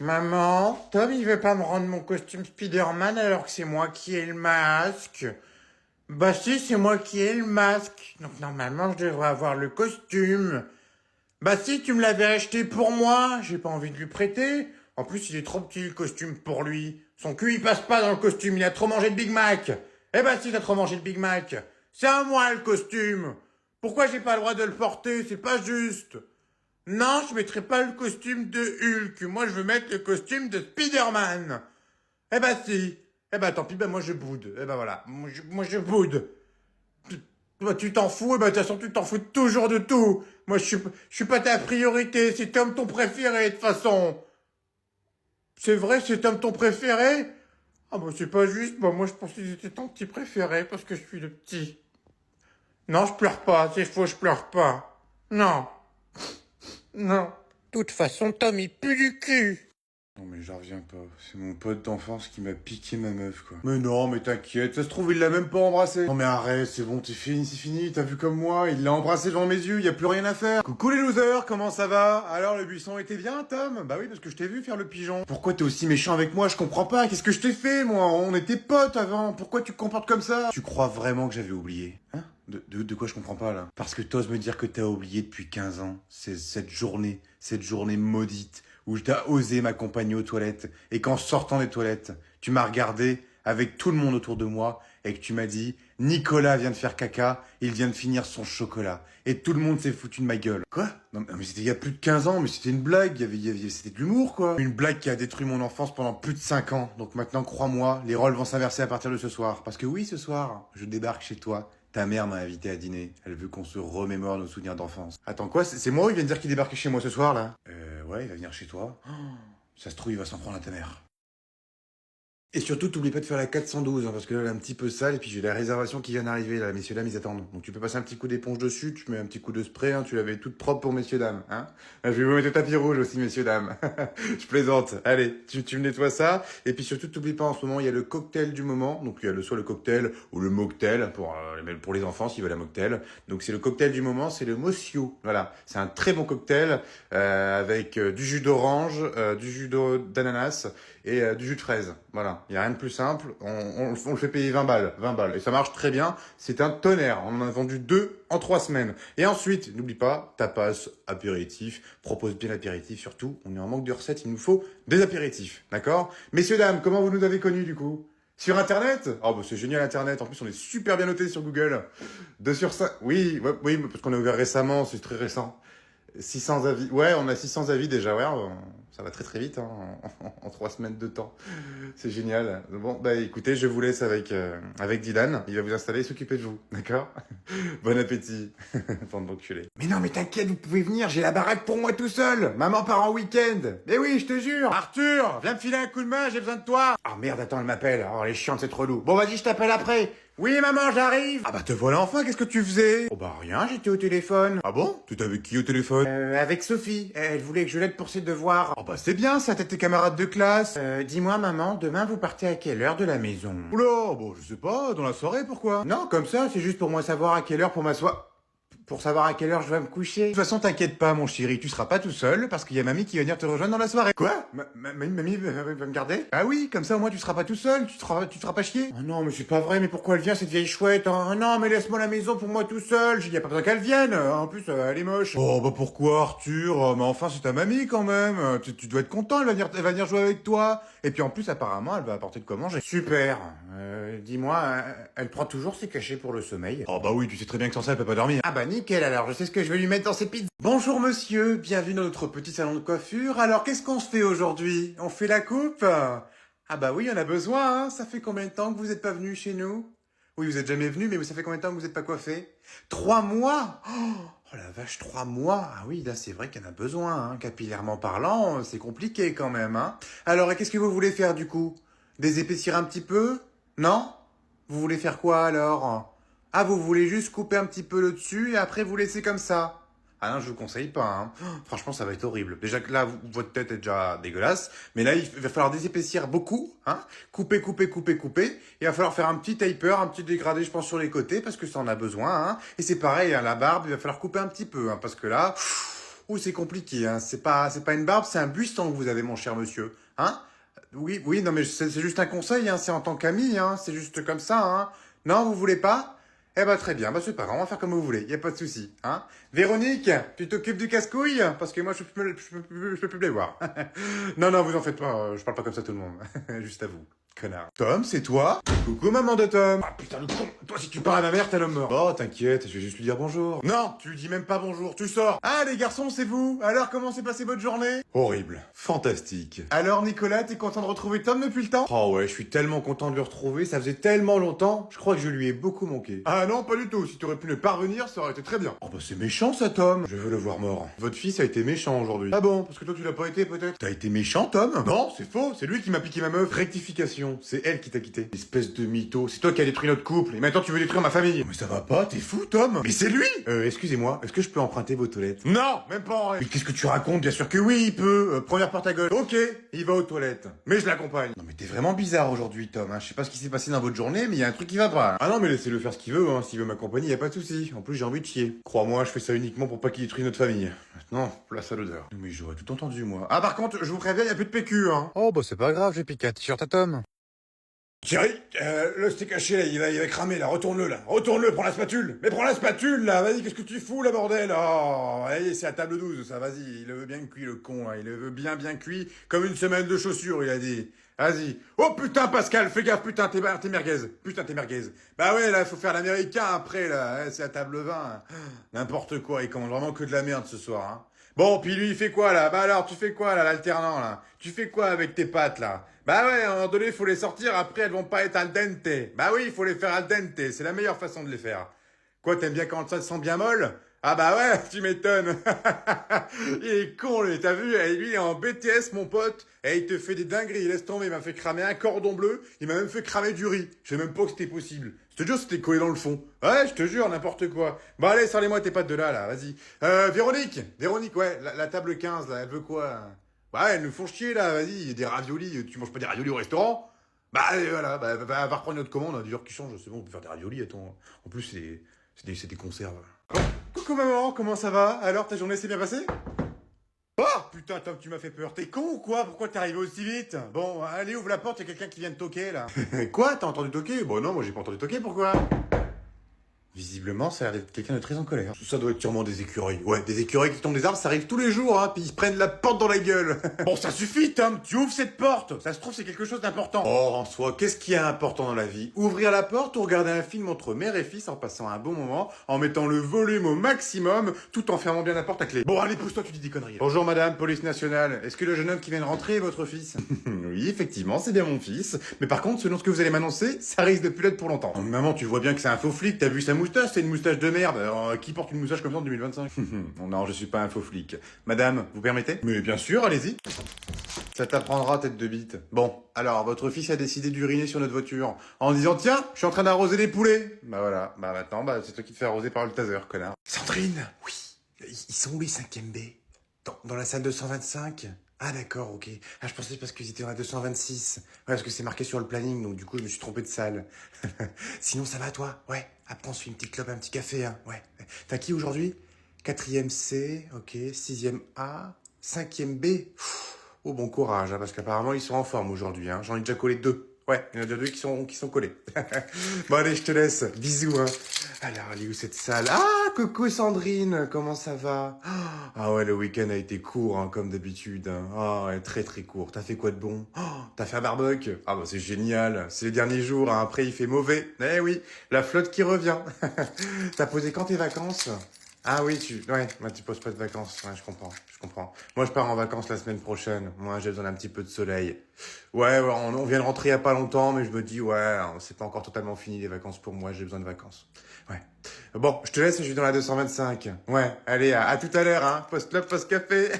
Maman, Tom, il veut pas me rendre mon costume Spider-Man alors que c'est moi qui ai le masque. Bah si, c'est moi qui ai le masque. Donc normalement, je devrais avoir le costume. Bah si, tu me l'avais acheté pour moi. J'ai pas envie de lui prêter. En plus, il est trop petit, le costume, pour lui. Son cul, il passe pas dans le costume. Il a trop mangé le Big Mac. Eh bah si, t'as trop mangé le Big Mac. C'est à moi, le costume. Pourquoi j'ai pas le droit de le porter? C'est pas juste. Non, je mettrai pas le costume de Hulk. Moi, je veux mettre le costume de Spider-Man. Eh ben si. Eh ben tant pis, ben moi je boude. Eh ben voilà, moi je boude. Toi tu t'en fous, eh ben de toute façon tu t'en fous toujours de tout. Moi je suis pas ta priorité, c'est Tom ton préféré de toute façon. C'est vrai, c'est Tom ton préféré? Ah bah c'est pas juste, bah moi je pensais que c'était ton petit préféré parce que je suis le petit. Non, je pleure pas, c'est faux, je pleure pas. Non. Non. De toute façon, Tom, il pue du cul. Non mais j'en reviens pas, c'est mon pote d'enfance qui m'a piqué ma meuf quoi. Mais non mais t'inquiète, ça se trouve il l'a même pas embrassé. Non mais arrête, c'est bon, c'est fini, t'as vu comme moi, il l'a embrassé devant mes yeux, y a plus rien à faire. Coucou les losers, comment ça va? Alors le buisson était bien Tom? Bah oui parce que je t'ai vu faire le pigeon. Pourquoi t'es aussi méchant avec moi? Je comprends pas, qu'est-ce que je t'ai fait moi? On était potes avant, pourquoi tu te comportes comme ça? Tu crois vraiment que j'avais oublié? Hein? De quoi je comprends pas là? Parce que t'oses me dire que t'as oublié depuis 15 ans, c'est cette journée maudite où t'as osé m'accompagner aux toilettes et qu'en sortant des toilettes, tu m'as regardé avec tout le monde autour de moi et que tu m'as dit Nicolas vient de faire caca, il vient de finir son chocolat. Et tout le monde s'est foutu de ma gueule. Quoi? Non mais c'était il y a plus de 15 ans, mais c'était une blague, c'était de l'humour quoi. Une blague qui a détruit mon enfance pendant plus de 5 ans. Donc maintenant crois-moi, les rôles vont s'inverser à partir de ce soir. Parce que oui, ce soir, je débarque chez toi. Ta mère m'a invité à dîner. Elle veut qu'on se remémore nos souvenirs d'enfance. Attends, quoi? C'est moi ou il vient de dire qu'il débarquait chez moi ce soir, là? Ouais, il va venir chez toi. Oh, ça se trouve, il va s'en prendre à ta mère. Et surtout, t'oublies pas de faire la 412, hein, parce que là, elle est un petit peu sale, et puis j'ai la réservation qui vient d'arriver, là, messieurs, dames, ils attendent. Donc tu peux passer un petit coup d'éponge dessus, tu mets un petit coup de spray, hein, tu l'avais toute propre pour messieurs, dames, hein. Là, je vais vous mettre le tapis rouge aussi, messieurs, dames. Je plaisante. Allez, tu me nettoies ça, et puis surtout, t'oublies pas, en ce moment, il y a le cocktail du moment, donc il y a soit le cocktail, ou le mocktail, pour les enfants, s'ils veulent un mocktail. Donc c'est le cocktail du moment, c'est le Mossio. Voilà. C'est un très bon cocktail, avec du jus d'orange, du jus d'ananas, et du jus de fraise. Voilà, il y a rien de plus simple. On le fait payer 20 balles, 20 balles. Et ça marche très bien. C'est un tonnerre. On en a vendu 2 en 3 semaines. Et ensuite, n'oublie pas, tapas, apéritif. Propose bien l'apéritif surtout. On est en manque de recettes, il nous faut des apéritifs. D'accord? Messieurs, dames, comment vous nous avez connus du coup? Sur Internet? Oh, bah, c'est génial Internet. En plus, on est super bien noté sur Google. 2 sur 5. Oui, ouais, oui, parce qu'on a ouvert récemment, c'est très récent. 600 avis. Ouais, on a 600 avis déjà. Ouais, ça va très très vite hein, en 3 semaines de temps. C'est génial. Bon, bah écoutez, je vous laisse avec Dylan. Il va vous installer et s'occuper de vous. D'accord? Bon appétit. Bande d'enculés. Mais non, mais t'inquiète, vous pouvez venir. J'ai la baraque pour moi tout seul. Maman part en week-end. Mais oui, je te jure. Arthur, viens me filer un coup de main. J'ai besoin de toi. Ah merde, attends, elle m'appelle. Oh, elle est chiante, c'est trop relou. Bon, vas-y, je t'appelle après. Oui, maman, j'arrive. Ah bah te voilà enfin, qu'est-ce que tu faisais? Oh bah rien, j'étais au téléphone. Ah bon? Tu étais avec qui au téléphone? Avec Sophie. Elle voulait que je l'aide pour ses devoirs. Oh bah c'est bien ça, t'es tes camarades de classe. Dis-moi maman, demain vous partez à quelle heure de la maison? Oula, bon je sais pas, dans la soirée pourquoi? Non, comme ça, c'est juste pour moi savoir à quelle heure pour m'asseoir. Pour savoir à quelle heure je vais me coucher. De toute façon, t'inquiète pas, mon chéri, tu seras pas tout seul, parce qu'il y a mamie qui va venir te rejoindre dans la soirée. Quoi? Mamie va me garder? Ah oui, comme ça au moins tu seras pas tout seul, tu te feras pas chier. Oh non, mais c'est pas vrai, mais pourquoi elle vient cette vieille chouette? Oh non, mais laisse-moi la maison pour moi tout seul, y a pas besoin qu'elle vienne. En plus, elle est moche. Oh bah pourquoi Arthur? Mais enfin c'est ta mamie quand même. Tu dois être content, elle va venir jouer avec toi. Et puis en plus apparemment elle va apporter de quoi manger. Super. Dis-moi, elle prend toujours ses cachets pour le sommeil? Oh bah oui, tu sais très bien que sans ça elle peut pas dormir. Ah bah nickel, alors je sais ce que je vais lui mettre dans ses pizzas. Bonjour monsieur, bienvenue dans notre petit salon de coiffure. Alors qu'est-ce qu'on se fait aujourd'hui? On fait la coupe? Ah bah oui, on a besoin, hein. Ça fait combien de temps que vous êtes pas venu chez nous? Oui, vous êtes jamais venu, mais ça fait combien de temps que vous êtes pas coiffé? 3 mois? Oh la vache, 3 mois? Ah oui, là c'est vrai qu'il y en a besoin, hein. Capillairement parlant, c'est compliqué quand même, hein. Alors, et qu'est-ce que vous voulez faire du coup? Désépaissir un petit peu? Non? Vous voulez faire quoi alors? Ah, vous voulez juste couper un petit peu le dessus et après vous laisser comme ça? Ah non, je vous conseille pas, hein. Franchement, ça va être horrible. Déjà que là, votre tête est déjà dégueulasse. Mais là, il va falloir désépaissir beaucoup, hein. Couper. Il va falloir faire un petit taper, un petit dégradé, je pense, sur les côtés, parce que ça en a besoin, hein. Et c'est pareil, hein, la barbe, il va falloir couper un petit peu, hein, parce que là, Ouh, c'est compliqué, hein. C'est pas une barbe, c'est un buisson que vous avez, mon cher monsieur. Hein? Oui, oui, non, mais c'est juste un conseil, hein. C'est en tant qu'ami, hein. C'est juste comme ça, hein. Non, vous voulez pas? Eh ben, très bien. Bah, c'est pas grave, on va faire comme vous voulez. Y a pas de souci, hein. Véronique, tu t'occupes du casse-couille? Parce que moi, je peux plus les voir. Non, non, vous en faites pas. Je parle pas comme ça à tout le monde. Juste à vous. Connard. Tom, c'est toi? Coucou, maman de Tom. Ah, putain, le con. Toi, si tu parles à ma mère, t'es l'homme mort. Oh, t'inquiète, je vais juste lui dire bonjour. Non, tu lui dis même pas bonjour, tu sors. Ah, les garçons, c'est vous. Alors, comment s'est passée votre journée? Horrible. Fantastique. Alors, Nicolas, t'es content de retrouver Tom depuis le temps? Oh ouais, je suis tellement content de le retrouver, ça faisait tellement longtemps, je crois que je lui ai beaucoup manqué. Ah non, pas du tout, si t'aurais pu ne pas revenir, ça aurait été très bien. Oh bah c'est méchant ça, Tom. Je veux le voir mort. Votre fils a été méchant aujourd'hui. Ah bon, parce que toi tu l'as pas été peut-être? T'as été méchant, Tom? Non, c'est faux, c'est lui qui m'a piqué ma meuf. Rectification, c'est elle qui t'a quitté. Espèce de mytho, c'est toi qui as détruit notre couple, et maintenant tu veux détruire ma famille. Mais ça va pas, t'es fou, Tom? Mais c'est lui! Excusez-moi, est-ce que je peux emprunter vos toilettes? Non, même pas en rêve. Mais qu'est-ce que tu racontes? Bien sûr que oui, il peut. Première porte à gauche. Ok, il va aux toilettes. Mais je l'accompagne. Non mais t'es vraiment bizarre aujourd'hui, Tom, hein. Je sais pas ce qui s'est passé dans votre journée, mais il y a un truc qui va pas. Ah non, mais laissez-le faire ce qu'il veut, hein. S'il veut m'accompagner, y a pas de souci. En plus, j'ai envie de chier. Crois-moi, je fais ça uniquement pour pas qu'il détruise notre famille. Maintenant, place à l'odeur. Mais j'aurais tout entendu, moi. Ah, par contre, je vous préviens, y a plus de PQ, hein. Oh, bah c'est pas grave, j'ai piqué un t-shirt à Tom. Thierry, le steak haché, là, il va cramer, là. Retourne-le, là. Retourne-le, prends la spatule. Mais prends la spatule, là. Vas-y, qu'est-ce que tu fous, là, bordel? Oh, allez, c'est à table 12, ça, vas-y. Il le veut bien cuit, le con, hein. Il le veut bien cuit, comme une semaine de chaussures, il a dit. Vas-y. Oh, putain, Pascal, fais gaffe, putain, t'es merguez. Putain, t'es merguez. Bah ouais, là, faut faire l'américain après, là. C'est à table 20. Hein. N'importe quoi, il commande vraiment que de la merde ce soir, hein. Bon, puis lui, il fait quoi, là? Bah alors, tu fais quoi, là, l'alternant, là? Tu fais quoi avec tes pattes, là? Bah ouais, à un moment donné, il faut les sortir, après, elles vont pas être al dente. Bah oui, il faut les faire al dente, c'est la meilleure façon de les faire. Quoi, t'aimes bien quand ça te sent bien molle? Ah bah ouais, tu m'étonnes. Il est con, lui, t'as vu? Et lui, il est en BTS, mon pote, et il te fait des dingueries, laisse tomber, il m'a fait cramer un cordon bleu, il m'a même fait cramer du riz. Je sais même pas que c'était possible. Je te jure, c'était collé dans le fond. Ouais, je te jure, n'importe quoi. Bon, allez, sors-les-moi tes pattes de là, vas-y. Véronique, ouais, la table 15, là, elle veut quoi? Bah, elles nous font chier, là, vas-y, des raviolis, tu manges pas des raviolis au restaurant? Bah, voilà, va reprendre notre commande, du heure qui change, c'est bon, on peut faire des raviolis, attends. En plus, c'est des conserves. Bon. Coucou maman, comment ça va? Alors, ta journée s'est bien passée? Oh, putain, Tom, tu m'as fait peur. T'es con ou quoi? Pourquoi t'es arrivé aussi vite? Bon, allez, ouvre la porte, y'a quelqu'un qui vient de toquer, là. Quoi? T'as entendu toquer? Bon, non, moi j'ai pas entendu toquer, pourquoi? Visiblement, ça a l'air d'être quelqu'un de très en colère. Ça doit être sûrement des écureuils. Ouais, des écureuils qui tombent des arbres, ça arrive tous les jours, hein, puis ils se prennent la porte dans la gueule. Bon, ça suffit, Tom, tu ouvres cette porte. Ça se trouve, c'est quelque chose d'important. Oh, en soi, qu'est-ce qui est important dans la vie? Ouvrir la porte ou regarder un film entre mère et fils en passant un bon moment, en mettant le volume au maximum, tout en fermant bien la porte à clé. Bon, allez, pousse-toi, tu dis des conneries. Bonjour, madame, police nationale. Est-ce que le jeune homme qui vient de rentrer est votre fils? Oui, effectivement, c'est bien mon fils. Mais par contre, selon ce que vous allez m'annoncer, ça risque de plus l'être pour longtemps. Oh, maman, tu vois bien que c'est un faux flic, t'as vu sa moustache? C'est une moustache de merde. Alors, qui porte une moustache comme ça en 2025? Non, je suis pas un faux flic. Madame, vous permettez? Mais bien sûr, allez-y. Ça t'apprendra, tête de bite. Bon, alors, votre fils a décidé d'uriner sur notre voiture, en disant, tiens, je suis en train d'arroser les poulets. Bah voilà, bah maintenant, c'est toi qui te fais arroser par le taser, connard. Sandrine, oui, ils sont où les 5e B? Dans la salle 225? Ah d'accord, ok. Ah, je pensais parce qu'ils étaient dans la 226. Ouais, parce que c'est marqué sur le planning, donc du coup, je me suis trompé de salle. Sinon, ça va, toi? Ouais. Après, on se fait une petite clope, un petit café, hein. Ouais. T'as qui aujourd'hui? 4e C, ok. 6e A, 5e B. Oh, bon courage, hein, parce qu'apparemment, ils sont en forme aujourd'hui, hein. J'en ai déjà collé 2. Ouais, il y en a déjà 2 qui sont collés. Bon, allez, je te laisse. Bisous, hein. Alors, elle est où cette salle? Ah, coucou Sandrine, comment ça va? Ah ouais, le week-end a été court, hein, comme d'habitude. Hein. Ah ouais, très très court. T'as fait quoi de bon? T'as fait un barbecue? Ah bah c'est génial. C'est les derniers jours, hein. Après il fait mauvais. Eh oui, la flotte qui revient. T'as posé quand tes vacances? Ah oui, tu poses pas de vacances. Ouais, je comprends. Moi, je pars en vacances la semaine prochaine. Moi, j'ai besoin d'un petit peu de soleil. Ouais, on vient de rentrer il y a pas longtemps, mais je me dis, ouais, c'est pas encore totalement fini les vacances pour moi, j'ai besoin de vacances. Ouais. Bon, je te laisse, je suis dans la 225. Ouais, allez, à tout à l'heure, hein. Post-club, post-café.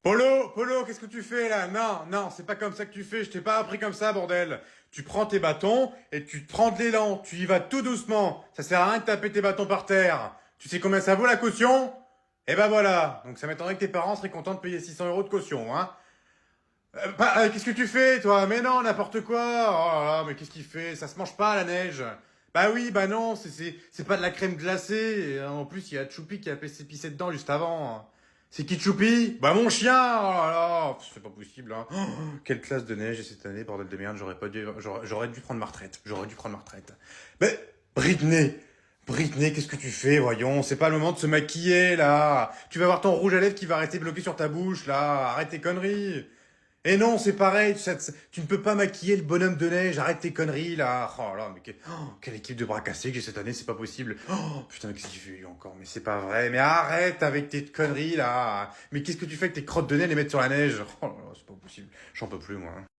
Polo, qu'est-ce que tu fais, là? Non, c'est pas comme ça que tu fais, je t'ai pas appris comme ça, bordel. Tu prends tes bâtons, et tu te prends de l'élan, tu y vas tout doucement. Ça sert à rien de taper tes bâtons par terre. Tu sais combien ça vaut la caution? Eh ben voilà. Donc ça m'étonnerait que tes parents seraient contents de payer 600 € de caution, hein. Qu'est-ce que tu fais, toi? Mais non, n'importe quoi. Oh là là, mais qu'est-ce qu'il fait? Ça se mange pas, la neige. Bah oui, bah non, c'est pas de la crème glacée. Et en plus, il y a Choupi qui a pissé dedans juste avant. C'est qui Choupi? Bah mon chien! Oh là là! Pff, c'est pas possible, hein. Oh, quelle classe de neige cette année, bordel de merde, j'aurais dû prendre ma retraite. J'aurais dû prendre ma retraite. Mais, Britney, qu'est-ce que tu fais, voyons? C'est pas le moment de se maquiller, là. Tu vas avoir ton rouge à lèvres qui va rester bloqué sur ta bouche, là. Arrête tes conneries. Et non, c'est pareil, tu ne peux pas maquiller le bonhomme de neige, arrête tes conneries, là. Oh là, mais quelle équipe de bras cassés que j'ai cette année, c'est pas possible. Oh, putain, qu'est-ce qu'il fait, lui, encore? Mais c'est pas vrai, mais arrête avec tes conneries, là. Mais qu'est-ce que tu fais avec tes crottes de nez, les mettre sur la neige? Oh là là, c'est pas possible. J'en peux plus, moi.